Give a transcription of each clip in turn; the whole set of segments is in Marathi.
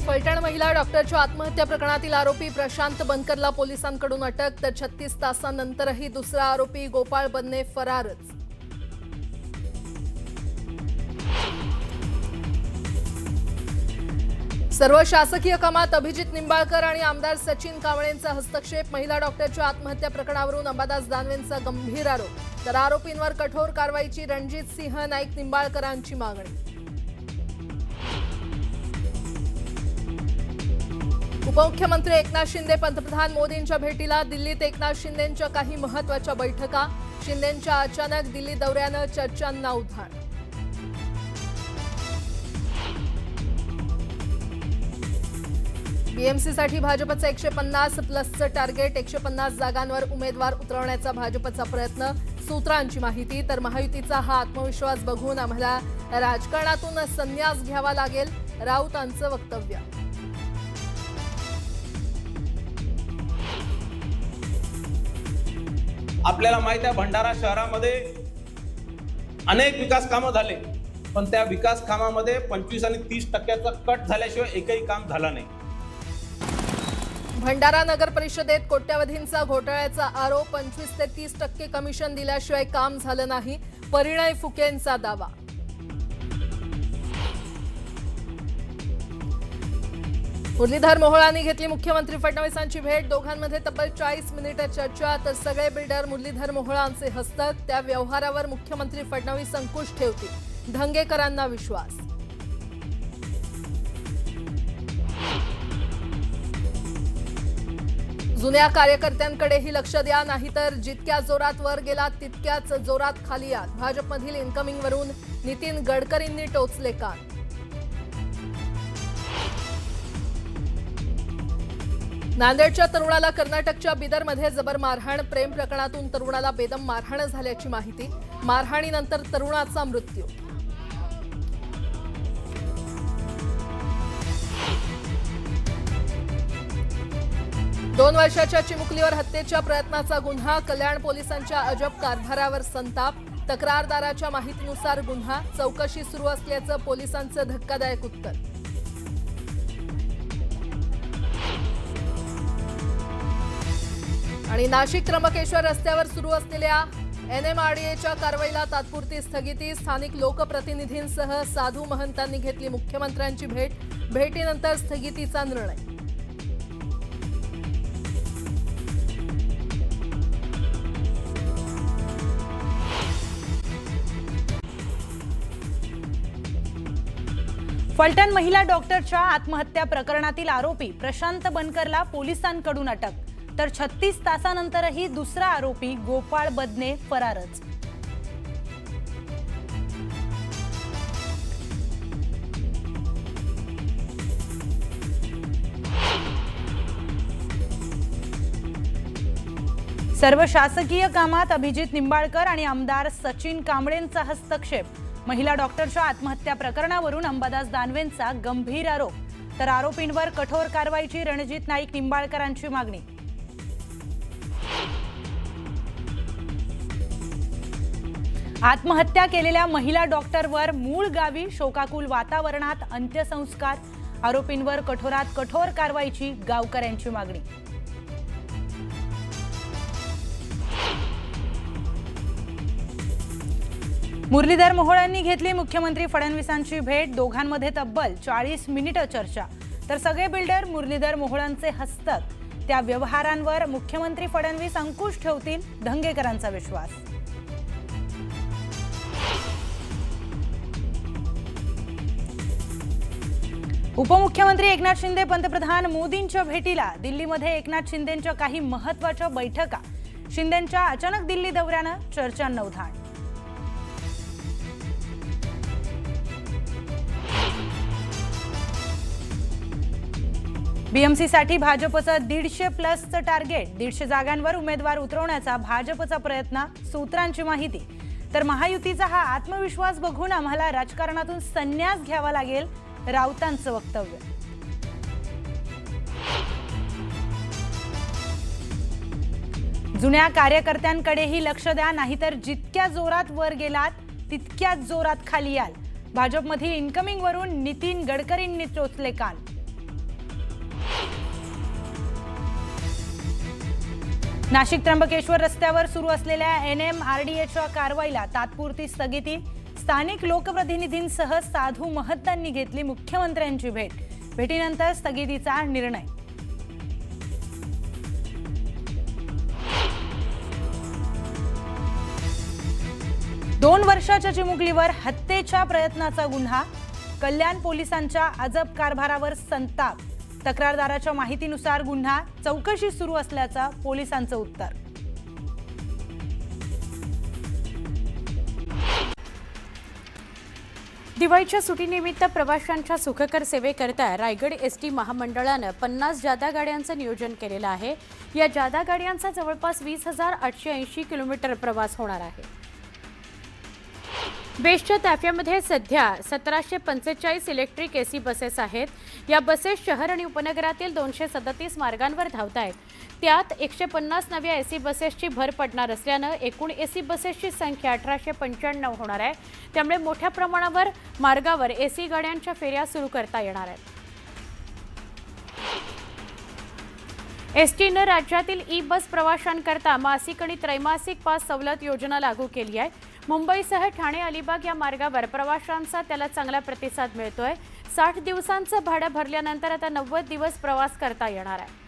फलटण महिला डॉक्टरच्या आत्महत्या प्रकरणातील आरोपी प्रशांत बनकरला पोलिसांकडून अटक, तर 36 तासांनंतरही दुसरा आरोपी गोपाळ बन्ने फरारच. सर्व शासकीय कामात अभिजित निंबाळकर आणि आमदार सचिन कांबळेंचा हस्तक्षेप. महिला डॉक्टरच्या आत्महत्या प्रकरणावरून अंबादास दानवेंचा गंभीर आरोप, तर आरोपींवर कठोर कारवाईची रणजित सिंह नाईक निंबाळकरांची मागणी. उपमुख्यमंत्री एकनाथ शिंदे पंतप्रधान मोदींच्या भेटीला. दिल्लीत एकनाथ शिंदेंच्या काही महत्त्वाच्या बैठका. शिंदेंच्या अचानक दिल्ली दौऱ्यानं चर्चांना उधाण. बीएमसीसाठी भाजपचं 150 प्लसचं टार्गेट. 150 जागांवर उमेदवार उतरवण्याचा भाजपचा प्रयत्न. सूत्रांची माहिती, तर महायुतीचा हा आत्मविश्वास बघून आम्हाला राजकारणातून संन्यास घ्यावा लागेल, राऊतांचं वक्तव्य. आपल्याला माहिती आहे भंडारा शहरामध्ये अनेक विकास कामं झाले, पण त्या विकास कामामध्ये 25 आणि 30% कट झाल्याशिवाय एकही काम झालं नाही. भंडारा नगर परिषदेत कोट्यवधींचा घोटाळ्याचा आरोप. 25 ते 30% कमिशन दिल्याशिवाय काम झालं नाही, परिणय फुकेंचा दावा. मुरलीधर मोहोळांनी घेतली मुख्यमंत्री फडणवीसांची भेट. दोघांमध्ये तब्बल 40 मिनिटे चर्चा, तर सगळे बिल्डर मुरलीधर मोहोळांचे हस्तक. त्या व्यवहारावर मुख्यमंत्री फडणवीस अंकुश ठेवतील, धंगेकरांना विश्वास. जुन्या कार्यकर्त्यांकडेही लक्ष द्या, नाहीतर जितक्या जोरात वर गेलात तितक्याच जोरात खाली यात. भाजपमधील इन्कमिंगवरून नितीन गडकरींनी टोचले कान. नांदेडच्या तरुणाला कर्नाटकच्या बिदरमध्ये जबर मारहाण. प्रेम प्रकरणातून तरुणाला बेदम मारहाण झाल्याची माहिती. मारहाणीनंतर तरुणाचा मृत्यू. दोन वर्षाच्या चिमुकलीवर हत्येच्या प्रयत्नाचा गुन्हा. कल्याण पोलिसांच्या अजब कारभारावर संताप. तक्रारदाराच्या माहितीनुसार गुन्हा. चौकशी सुरू असल्याचं पोलिसांचं धक्कादायक उत्तर. आणि नाशिक त्र्यंबकेश्वर रस्त्यावर सुरू असलेल्या एनएमआरडीएच्या कारवाईला तात्पुरती स्थगिती. स्थानिक लोकप्रतिनिधींसह साधू महंतांनी घेतली मुख्यमंत्र्यांची भेट. भेटीनंतर स्थगितीचा निर्णय. फलटण महिला डॉक्टरच्या आत्महत्या प्रकरणातील आरोपी प्रशांत बनकरला पोलिसांकडून अटक, तर 36 तासानंतरही दुसरा आरोपी गोपाळ बन्ने फरारच. सर्व शासकीय कामात अभिजित निंबाळकर आणि आमदार सचिन कांबळेंचा हस्तक्षेप. महिला डॉक्टरच्या आत्महत्या प्रकरणावरून अंबादास दानवेंचा गंभीर आरोप, तर आरोपींवर कठोर कारवाईची रणजित नाईक निंबाळकरांची मागणी. आत्महत्या केलेल्या महिला डॉक्टरवर मूळ गावी शोकाकुल वातावरणात अंत्यसंस्कार. आरोपींवर कठोरात कठोर कारवाईची गावकऱ्यांची मागणी. मुरलीधर मोहोळांनी घेतली मुख्यमंत्री फडणवीसांची भेट. दोघांमध्ये तब्बल 40 मिनिटे चर्चा, तर सगळे बिल्डर मुरलीधर मोहोळांचे हस्तक. त्या व्यवहारांवर मुख्यमंत्री फडणवीस अंकुश ठेवतील, धंगेकरांचा विश्वास. उपमुख्यमंत्री एकनाथ शिंदे पंतप्रधान मोदींच्या भेटीला. दिल्लीमध्ये एकनाथ शिंदेंच्या काही महत्त्वाच्या बैठका. शिंदेंच्या अचानक दिल्ली दौऱ्यानं चर्चांना उधाण. बीएमसीसाठी भाजपचं 150 प्लसचं टार्गेट. 150 जागांवर उमेदवार उतरवण्याचा भाजपचा प्रयत्न. सूत्रांची माहिती, तर महायुतीचा हा आत्मविश्वास बघून आम्हाला राजकारणातून संन्यास घ्यावा लागेल, राऊतांचं वक्तव्य. जुन्या कार्यकर्त्यांकडेही लक्ष द्या, नाहीतर जितक्या जोरात वर गेलात तितक्याच जोरात खाली याल. भाजपमधील इन्कमिंगवरून नितीन गडकरींनी टोचले कान. नाशिक त्र्यंबकेश्वर रस्त्यावर सुरू असलेल्या NMRDAच्या कारवाईला तात्पुरती स्थगिती. स्थानिक लोकप्रतिनिधींसह साधू महंतांनी घेतली मुख्यमंत्र्यांची भेट. भेटीनंतर स्थगितीचा निर्णय. दोन वर्षाच्या चिमुकलीवर हत्येच्या प्रयत्नाचा गुन्हा. कल्याण पोलिसांच्या अजब कारभारावर संताप. तक्रारदाराच्या माहितीनुसार गुन्हा चौकशी सुरू असल्याचं पोलिसांचं उत्तर. दिवाळीच्या सुट्टीनिमित्त प्रवाशांच्या सुखकर सेवेकरता रायगड एसटी महामंडळानं 50 जादा गाड्यांचं नियोजन केलेलं आहे. या जादा गाड्यांचा जवळपास 20,880 किलोमीटर प्रवास होणार आहे. बेस्टच्या ताफ्यामध्ये सध्या 1745 इलेक्ट्रिक एसी बसेस आहेत. या बसेस शहर आणि उपनगरातील 237 मार्गांवर धावत आहेत. त्यात 150 नव्या एसी बसेसची भर पडणार असल्यानं एकूण एसी बसेसची संख्या 1895 होणार आहे. त्यामुळे मोठ्या प्रमाणावर मार्गावर एसी गाड्यांच्या फेऱ्या सुरू करता येणार आहेत. एसटीनं राज्यातील ई बस प्रवाशांकरता मासिक आणि त्रैमासिक पास सवलत योजना लागू केली आहे. मुंबईसह ठाणे अलिबाग या मार्गावर प्रवाशांचा त्याला चांगला प्रतिसाद मिळतोय. 60 दिवसांचं भाडं भरल्यानंतर आता 90 दिवस प्रवास करता येणार आहे.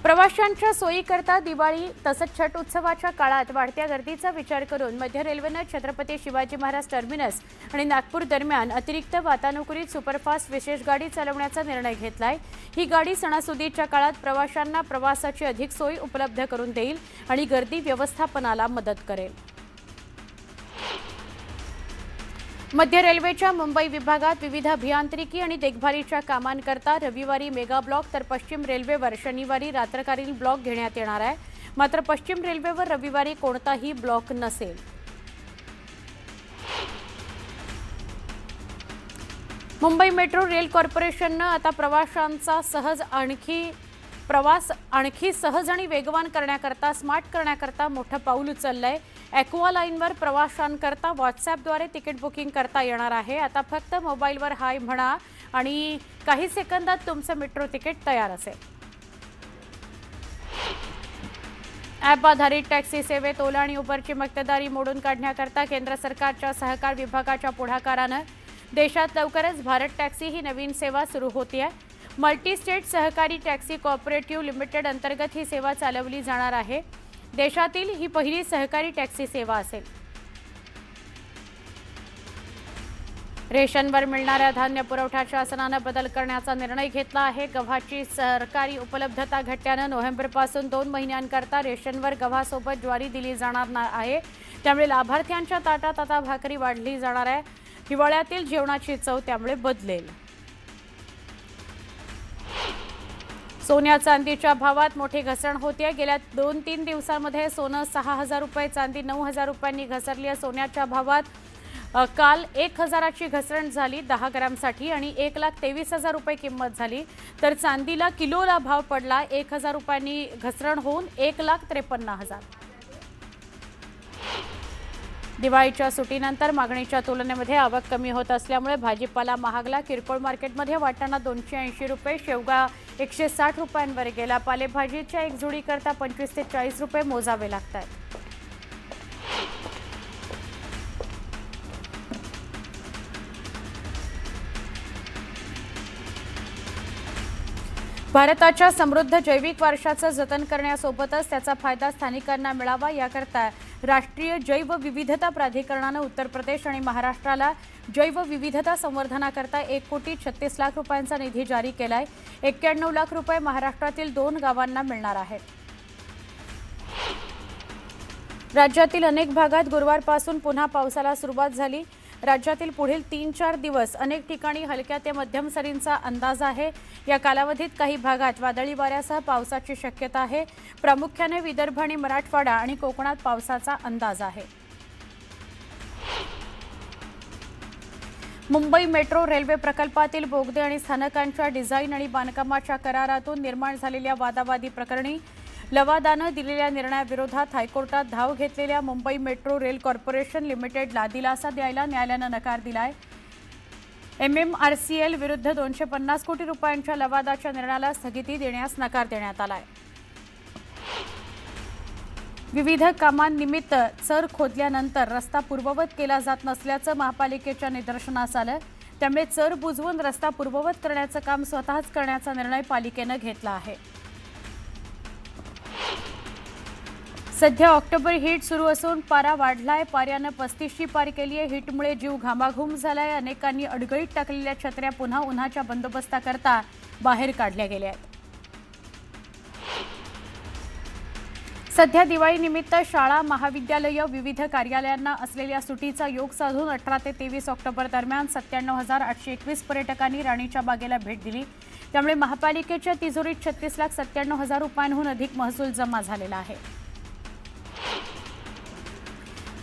प्रवाशांच्या सोयीकरता दिवाळी तसंच छठ उत्सवाच्या काळात वाढत्या गर्दीचा विचार करून मध्य रेल्वेनं छत्रपती शिवाजी महाराज टर्मिनस आणि नागपूर दरम्यान अतिरिक्त वातानुकूलित सुपरफास्ट विशेष गाडी चालवण्याचा निर्णय घेतलाय. ही गाडी सणासुदीच्या काळात प्रवाशांना प्रवासाची अधिक सोयी उपलब्ध करून देईल आणि गर्दी व्यवस्थापनाला मदत करेल. मध्य रेल्वेच्या मुंबई विभागात विविध अभियांत्रिकी आणि देखभालीच्या कामांकरता रविवारी मेगा ब्लॉक तर पश्चिम रेल्वेवर शनिवारी रात्रकालीन ब्लॉक घेण्यात येणार आहे. मात्र पश्चिम रेल्वेवर रविवारी कोणताही ब्लॉक नसेल. मुंबई मेट्रो रेल कॉर्पोरेशननं आता प्रवाशांचा प्रवास आणखी सहज आणि वेगवान करण्याकरता स्मार्ट करण्याकरता मोठं पाऊल उचललंय. ॲक्वा लाईनवर प्रवाशांकरता व्हॉट्सॲपद्वारे तिकीट बुकिंग करता येणार आहे. आता फक्त मोबाईलवर हाय म्हणा आणि काही सेकंदात तुमचं मेट्रो तिकीट तयार असेल. ॲप आधारित टॅक्सी सेवेत ओला आणि उबरची मक्तेदारी मोडून काढण्याकरता केंद्र सरकारच्या सहकार विभागाच्या पुढाकारानं देशात लवकरच भारत टॅक्सी ही नवीन सेवा सुरू होती आहे. मल्टी स्टेट सहकारी टॅक्सी कॉपरेटिव्ह लिमिटेड अंतर्गत ही सेवा चालवली जाणार आहे. देशातील ही पहिली सहकारी टॅक्सी सेवा असेल. रेशनवर मिळणाऱ्या धान्य पुरवठ्यात शासनानं बदल करण्याचा निर्णय घेतला आहे. गव्हाची सरकारी उपलब्धता घटल्यानं नोव्हेंबरपासून 2 महिन्यांकरता रेशनवर गव्हासोबत ज्वारी दिली जाणार आहे. त्यामुळे लाभार्थ्यांच्या ताटात आता भाकरी वाढली जाणार आहे. हिवाळ्यातील जेवणाची चव त्यामुळे बदलेल. सोन्या चांदीच्या भावात मोठी घसरण होते. गेल्या 2-3 दिवसांमध्ये सोनं 6,000 रुपये, चांदी 9,000 रुपयांनी घसरली आहे. सोन्याच्या भावात काल 1,000ची घसरण झाली 10 ग्रॅमसाठी आणि 1,23,000 रुपये किंमत झाली. तर चांदीला किलोला भाव पडला 1,000 रुपयांनी घसरण होऊन 1,53,000. दिवाळीच्या सुट्टीनंतर मागणीच्या तुलनेमध्ये आवक कमी होत असल्यामुळे भाजीपाला महागला. किरकोळ मार्केटमध्ये वाटाणा 280 रुपये, शेवगा 160 रुपयांवर गेला. पालेभाजीच्या एक जुडीकरता 25 ते 40 रुपये मोजावे लागतात. भारताच्या समृद्ध जैविक वारशाचं जतन करण्यासोबतच त्याचा फायदा स्थानिकांना मिळावा याकरता राष्ट्रीय जैवविविधता प्राधिकरणानं उत्तर प्रदेश आणि महाराष्ट्राला जैवविविधता संवर्धनाकरता 1,36,00,000 रुपयांचा निधी जारी केलाय. 91 लाख रुपये महाराष्ट्रातील 2 गावांना मिळणार आहेत. राज्यातील अनेक भागात गुरुवारपासून पुन्हा पावसाला सुरुवात झाली. राज्यातील पुढील 3-4 दिवस अनेक ठिकाणी हलक्या ते मध्यम सरींचा अंदाज आहे. या कालावधीत काही भागात वादळी वाऱ्यासह पावसाची शक्यता आहे. प्रामुख्याने विदर्भ आणि मराठवाडा आणि कोकणात पावसाचा अंदाज आहे. मुंबई मेट्रो रेल्वे प्रकल्पातील बोगदे आणि स्थानकांच्या डिझाईन आणि बांधकामाच्या करारातून निर्माण झालेल्या वादावादी प्रकरणी लवादानं दिलेल्या निर्णयाविरोधात हायकोर्टात धाव घेतलेल्या मुंबई मेट्रो रेल कॉर्पोरेशन लिमिटेडला दिलासा द्यायला न्यायालयानं नकार दिलाय. MMRCL विरुद्ध 250 कोटी रुपयांच्या लवादाच्या निर्णयाला स्थगिती देण्यास नकार देण्यात आलाय. विविध कामांनिमित्त चर खोदल्यानंतर रस्ता पूर्ववत केला जात नसल्याचं महापालिकेच्या निदर्शनास आलं. त्यामुळे चर बुजवून रस्ता पूर्ववत करण्याचं काम स्वतःच करण्याचा निर्णय पालिकेनं घेतला आहे. सध्या ऑक्टोबर हीट सुरू असून पारा वाढलाय. पाऱ्यानं 35ची पार केली आहे. हीटमुळे जीव घामाघूम झालाय. अनेकांनी अडगळीत टाकलेल्या छत्र्या पुन्हा उन्हाच्या बंदोबस्ताकरता बाहेर काढल्या गेल्या आहेत. सध्या दिवाळीनिमित्त शाळा, महाविद्यालयं, विविध कार्यालयांना असलेल्या सुटीचा योग साधून 18 ते 23 ऑक्टोबर दरम्यान 97,821 पर्यटकांनी राणीच्या बागेला भेट दिली. त्यामुळे महापालिकेच्या तिजोरीत 36,97,000 रुपयांहून अधिक महसूल जमा झालेला आहे.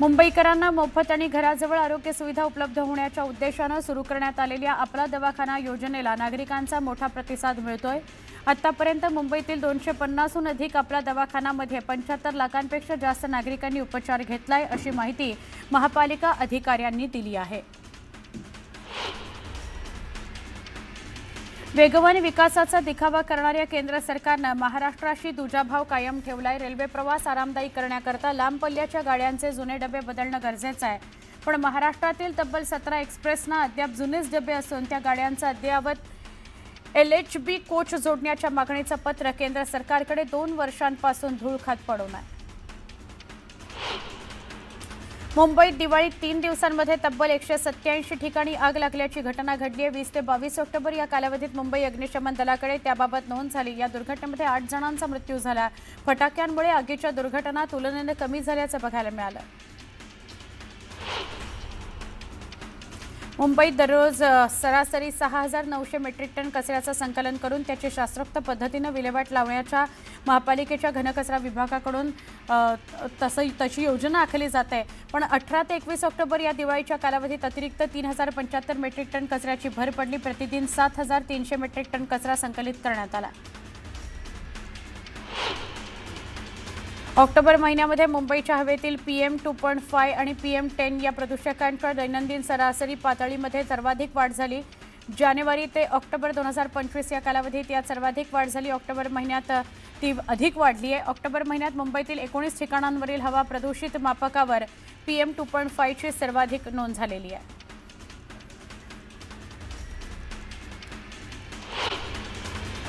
मुंबईकरांना मोफत आणि घराजवळ आरोग्य सुविधा उपलब्ध होण्याच्या उद्देशानं सुरू करण्यात आलेल्या आपला दवाखाना योजनेला नागरिकांचा मोठा प्रतिसाद मिळतोय. आतापर्यंत मुंबईतील 250हून अधिक आपला दवाखानामध्ये 75 लाखांपेक्षा जास्त नागरिकांनी उपचार घेतलाय, अशी माहिती महापालिका अधिकाऱ्यांनी दिली आहे. वेगवान विकासाचा दिखावा करणाऱ्या केंद्र सरकारनं महाराष्ट्राशी दुजाभाव कायम ठेवलाय. रेल्वे प्रवास आरामदायी करण्याकरता लांब पल्ल्याच्या गाड्यांचे जुने डबे बदलणं गरजेचं आहे. पण महाराष्ट्रातील तब्बल 17 एक्सप्रेसना अद्याप जुनेच डबे असून त्या गाड्यांचं अद्ययावत LHB कोच जोडण्याच्या मागणीचं पत्र केंद्र सरकारकडे 2 वर्षांपासून धूळ खात पडून आहे. मुंबईत दिवाळीत 3 दिवसांमध्ये तब्बल 187 ठिकाणी आग लागल्याची घटना घडली आहे. 20 ते 22 ऑक्टोबर या कालावधीत मुंबई अग्निशमन दलाकडे त्याबाबत नोंद झाली. या दुर्घटनेमध्ये 8 जणांचा मृत्यू झाला. फटाक्यांमुळे आगीच्या दुर्घटना तुलनेने कमी झाल्याचं बघायला मिळालं. मुंबईत दररोज सरासरी 6,900 मेट्रिक टन कचऱ्याचं संकलन करून त्याची शास्त्रोक्त पद्धतीनं विल्हेवाट लावण्याच्या महापालिकेच्या घनकचरा विभागाकडून तशी योजना आखली जाते. पण 18 ते 21 ऑक्टोबर या दिवाळीच्या कालावधीत अतिरिक्त 3,075 मेट्रिक टन कचऱ्याची भर पडली. प्रतिदिन 7,300 मेट्रिक टन कचरा संकलित करण्यात आला. ऑक्टोबर महिन्यामध्ये मुंबईच्या हवेतील PM 2.5 आणि PM 10 या प्रदूषकांच्या दैनंदिन सरासरी पातळीमध्ये सर्वाधिक वाढ झाली. जानेवारी ते ऑक्टोबर 2025 या कालावधीत यात सर्वाधिक वाढ झाली. ऑक्टोबर महिन्यात ती अधिक वाढली आहे. ऑक्टोबर महिन्यात मुंबईतील 19 ठिकाणांवरील हवा प्रदूषित मापकावर PM 2.5 ची सर्वाधिक नोंद झालेली आहे.